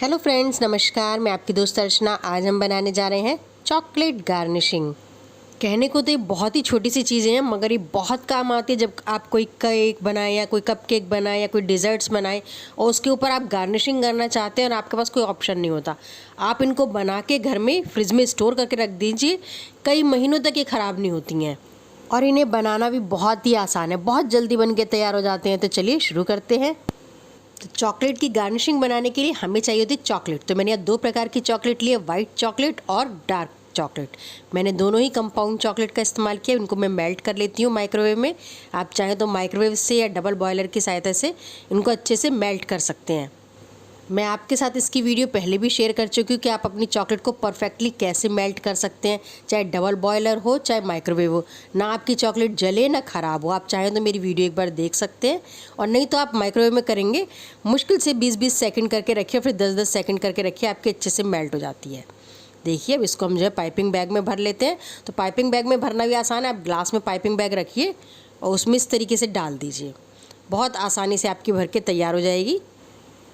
Hello friends, नमस्कार। मैं आपकी दोस्त अर्चना। आज हम बनाने जा रहे हैं चॉकलेट गार्निशिंग। कहने को तो ये बहुत ही छोटी सी चीज़ें हैं, मगर ये बहुत काम आती है जब आप कोई केक बनाए या कोई कप केक बनाए या कोई डिज़र्ट्स बनाए और उसके ऊपर आप गार्निशिंग करना चाहते हैं और आपके पास कोई ऑप्शन नहीं होता। आप इनको बना के घर में फ्रिज में स्टोर करके रख दीजिए, कई महीनों तक ये ख़राब नहीं होती हैं। और इन्हें बनाना भी बहुत ही आसान है, बहुत जल्दी बन के तैयार हो जाते हैं। तो चलिए शुरू करते हैं। तो चॉकलेट की गार्निशिंग बनाने के लिए हमें चाहिए होती चॉकलेट। तो मैंने यहाँ दो प्रकार की चॉकलेट ली है, वाइट चॉकलेट और डार्क चॉकलेट। मैंने दोनों ही कंपाउंड चॉकलेट का इस्तेमाल किया। इनको मैं मेल्ट कर लेती हूँ माइक्रोवेव में। आप चाहें तो माइक्रोवेव से या डबल बॉयलर की सहायता से इनको अच्छे से मेल्ट कर सकते हैं। मैं आपके साथ इसकी वीडियो पहले भी शेयर कर चुकी हूँ कि आप अपनी चॉकलेट को परफेक्टली कैसे मेल्ट कर सकते हैं, चाहे डबल बॉयलर हो चाहे माइक्रोवेव हो। ना आपकी चॉकलेट जले ना ख़राब हो। आप चाहें तो मेरी वीडियो एक बार देख सकते हैं, और नहीं तो आप माइक्रोवेव में करेंगे मुश्किल से 20-20 सेकंड करके रखिए, फिर 10-10 सेकंड करके रखिए, आपके अच्छे से मेल्ट हो जाती है। देखिए, अब इसको हम जो है पाइपिंग बैग में भर लेते हैं। तो पाइपिंग बैग में भरना भी आसान है। आप ग्लास में पाइपिंग बैग रखिए और उसमें इस तरीके से डाल दीजिए। बहुत आसानी से आपकी भर के तैयार हो जाएगी।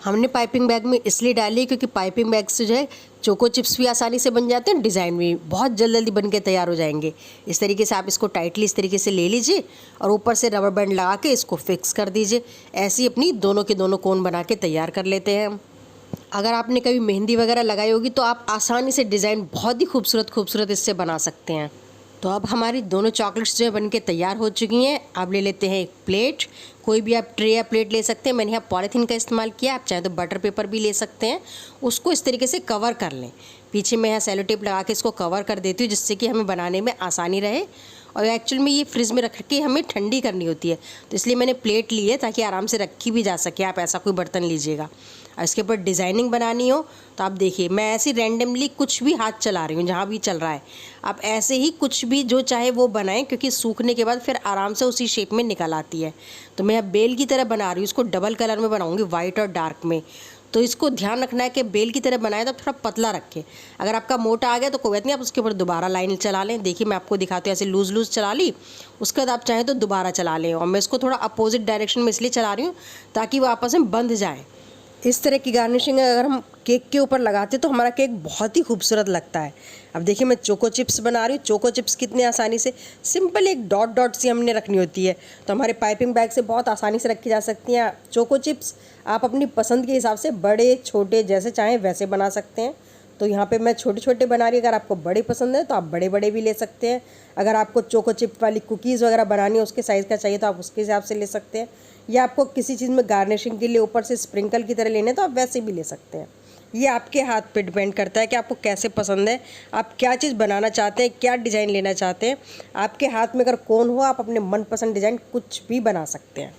हमने पाइपिंग बैग में इसलिए डाली क्योंकि पाइपिंग बैग से जो है चोको चिप्स भी आसानी से बन जाते हैं, डिज़ाइन भी बहुत जल्दी बन के तैयार हो जाएंगे। इस तरीके से आप इसको टाइटली इस तरीके से ले लीजिए और ऊपर से रबर बैंड लगा के इसको फिक्स कर दीजिए। ऐसे ही अपनी दोनों के दोनों कोन बना के तैयार कर लेते हैं हम। अगर आपने कभी मेहंदी वगैरह लगाई होगी तो आप आसानी से डिज़ाइन बहुत ही खूबसूरत इससे बना सकते हैं। तो अब हमारी दोनों चॉकलेट्स जो है बन के तैयार हो चुकी हैं। अब ले लेते हैं एक प्लेट। कोई भी आप ट्रे या प्लेट ले सकते हैं। मैंने यहाँ पॉलीथीन का इस्तेमाल किया। आप चाहे तो बटर पेपर भी ले सकते हैं। उसको इस तरीके से कवर कर लें। पीछे मैं यहाँ सेलो टेप लगा के इसको कवर कर देती हूँ, जिससे कि हमें बनाने में आसानी रहे। और एक्चुअल में ये फ्रिज में रख के हमें ठंडी करनी होती है, तो इसलिए मैंने प्लेट ली है ताकि आराम से रखी भी जा सके। आप ऐसा कोई बर्तन लीजिएगा। और इसके ऊपर डिज़ाइनिंग बनानी हो तो आप देखिए, मैं ऐसे रैंडमली कुछ भी हाथ चला रही हूँ, जहाँ भी चल रहा है आप ऐसे ही कुछ भी जो चाहे वो बनाएं, क्योंकि सूखने के बाद फिर आराम से उसी शेप में निकल आती है। तो मैं बेल की तरह बना रही हूँ। इसको डबल कलर में बनाऊँगी, वाइट और डार्क में। तो इसको ध्यान रखना है कि बेल की तरह बनाए तो थोड़ा पतला रखें। अगर आपका मोटा आ गया तो कोई बात नहीं, आप उसके ऊपर दोबारा लाइन चला लें। देखिए, मैं आपको दिखाती हूँ। ऐसे लूज़ चला ली, उसके बाद आप चाहें तो दोबारा चला लें। और मैं इसको थोड़ा अपोजिट डायरेक्शन में इसलिए चला रही हूँ ताकि वो आपस में बंध जाए। इस तरह की गार्निशिंग अगर हम केक के ऊपर लगाते तो हमारा केक बहुत ही खूबसूरत लगता है। अब देखिए, मैं चोको चिप्स बना रही हूँ। चोको चिप्स कितने आसानी से, सिंपल एक डॉट सी हमने रखनी होती है, तो हमारे पाइपिंग बैग से बहुत आसानी से रखी जा सकती हैं। चोको चिप्स आप अपनी पसंद के हिसाब से बड़े छोटे जैसे चाहें वैसे बना सकते हैं। तो यहाँ पे मैं छोटे छोटे बना रही हूँ। अगर आपको बड़े पसंद है तो आप बड़े बड़े भी ले सकते हैं। अगर आपको चोको चिप वाली कुकीज़ वगैरह बनानी है, उसके साइज़ का चाहिए तो आप उसके हिसाब से ले सकते हैं। या आपको किसी चीज़ में गार्निशिंग के लिए ऊपर से स्प्रिंकल की तरह लेने तो आप वैसे भी ले सकते हैं। ये आपके हाथ पे डिपेंड करता है कि आपको कैसे पसंद है, आप क्या चीज़ बनाना चाहते हैं, क्या डिज़ाइन लेना चाहते हैं। आपके हाथ में अगर कोन हो, आप अपने मनपसंद डिज़ाइन कुछ भी बना सकते हैं।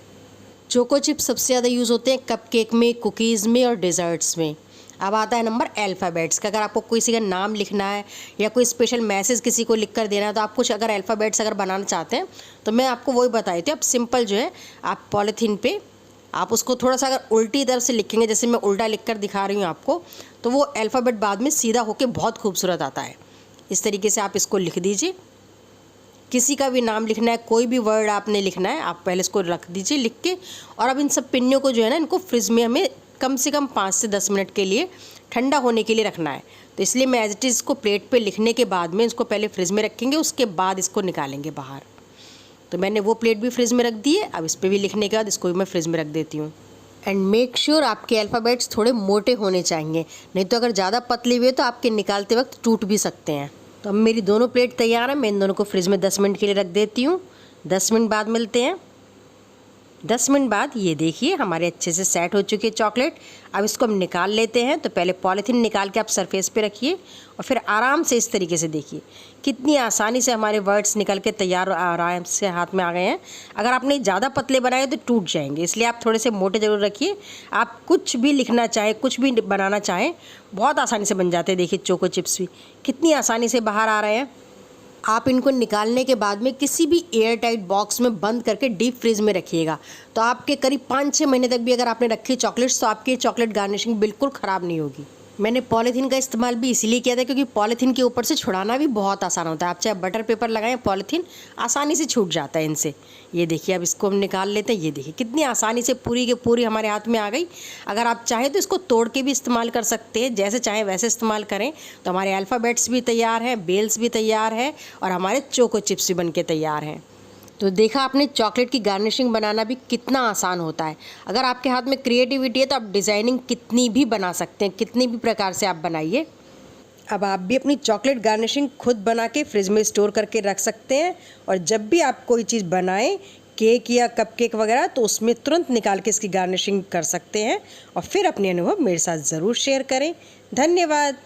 चोको चिप्स सबसे ज़्यादा यूज़ होते हैं कप केक में, कुकीज़ में और डिज़र्ट्स में। अब आता है नंबर अल्फ़ाबेट्स का। अगर आपको किसी का नाम लिखना है या कोई स्पेशल मैसेज किसी को लिख कर देना है, तो आप कुछ अगर अल्फ़ाबेट्स अगर बनाना चाहते हैं तो मैं आपको वही बताई थी। आप सिंपल जो है आप पॉलीथीन पे आप उसको थोड़ा सा अगर उल्टी तरफ से लिखेंगे, जैसे मैं उल्टा लिख कर दिखा रही हूँ आपको, तो वो अल्फ़ाबेट बाद में सीधा होके बहुत खूबसूरत आता है। इस तरीके से आप इसको लिख दीजिए। किसी का भी नाम लिखना है, कोई भी वर्ड आपने लिखना है, आप पहले इसको रख दीजिए लिख के। और अब इन सब पिन्नियों को जो है ना, इनको फ्रिज में हमें कम से कम 5 से 10 मिनट के लिए ठंडा होने के लिए रखना है। तो इसलिए मैं एज इट इज़ इसको प्लेट पे लिखने के बाद में इसको पहले फ्रिज में रखेंगे, उसके बाद इसको निकालेंगे बाहर। तो मैंने वो प्लेट भी फ्रिज में रख दी है। अब इस पर भी लिखने के बाद इसको भी मैं फ्रिज में रख देती हूँ। एंड मेक श्योर आपके अल्फ़ाबेट्स थोड़े मोटे होने चाहिए, नहीं तो अगर ज़्यादा पतले हुए तो आपके निकालते वक्त टूट भी सकते हैं। तो अब मेरी दोनों प्लेट तैयार है। मैं इन दोनों को फ्रिज में 10 मिनट के लिए रख देती हूँ। 10 मिनट बाद मिलते हैं। 10 मिनट बाद ये देखिए हमारे अच्छे से सेट हो चुकी है चॉकलेट। अब इसको हम निकाल लेते हैं। तो पहले पॉलीथीन निकाल के आप सरफेस पे रखिए और फिर आराम से इस तरीके से देखिए कितनी आसानी से हमारे वर्ड्स निकल के तैयार आराम से हाथ में आ गए हैं। अगर आपने ज़्यादा पतले बनाए तो टूट जाएंगे, इसलिए आप थोड़े से मोटे ज़रूर रखिए। आप कुछ भी लिखना चाहें, कुछ भी बनाना चाहें, बहुत आसानी से बन जाते हैं। देखिए, चोको चिप्स भी कितनी आसानी से बाहर आ रहे हैं। आप इनको निकालने के बाद में किसी भी एयर टाइट बॉक्स में बंद करके डीप फ्रीज में रखिएगा। तो आपके करीब 5-6 महीने तक भी अगर आपने रखी चॉकलेट्स, तो आपकी चॉकलेट गार्निशिंग बिल्कुल ख़राब नहीं होगी। मैंने पॉलीथीन का इस्तेमाल भी इसीलिए किया था क्योंकि पॉलीथीन के ऊपर से छुड़ाना भी बहुत आसान होता है। आप चाहे बटर पेपर लगाएं, पॉलीथीन आसानी से छूट जाता है इनसे। ये देखिए, अब इसको हम निकाल लेते हैं। ये देखिए कितनी आसानी से पूरी के पूरी हमारे हाथ में आ गई। अगर आप चाहें तो इसको तोड़ के भी इस्तेमाल कर सकते हैं, जैसे चाहें वैसे इस्तेमाल करें। तो हमारे अल्फ़ाबेट्स भी तैयार हैं, बेल्स भी तैयार है और हमारे चोको चिप्स भी बन के तैयार हैं। तो देखा आपने, चॉकलेट की गार्निशिंग बनाना भी कितना आसान होता है। अगर आपके हाथ में क्रिएटिविटी है तो आप डिज़ाइनिंग कितनी भी बना सकते हैं, कितनी भी प्रकार से आप बनाइए। अब आप भी अपनी चॉकलेट गार्निशिंग खुद बना के फ्रिज में स्टोर करके रख सकते हैं और जब भी आप कोई चीज़ बनाएं, केक या कपकेक वगैरह, तो उसमें तुरंत निकाल के इसकी गार्निशिंग कर सकते हैं और फिर अपने अनुभव मेरे साथ ज़रूर शेयर करें। धन्यवाद।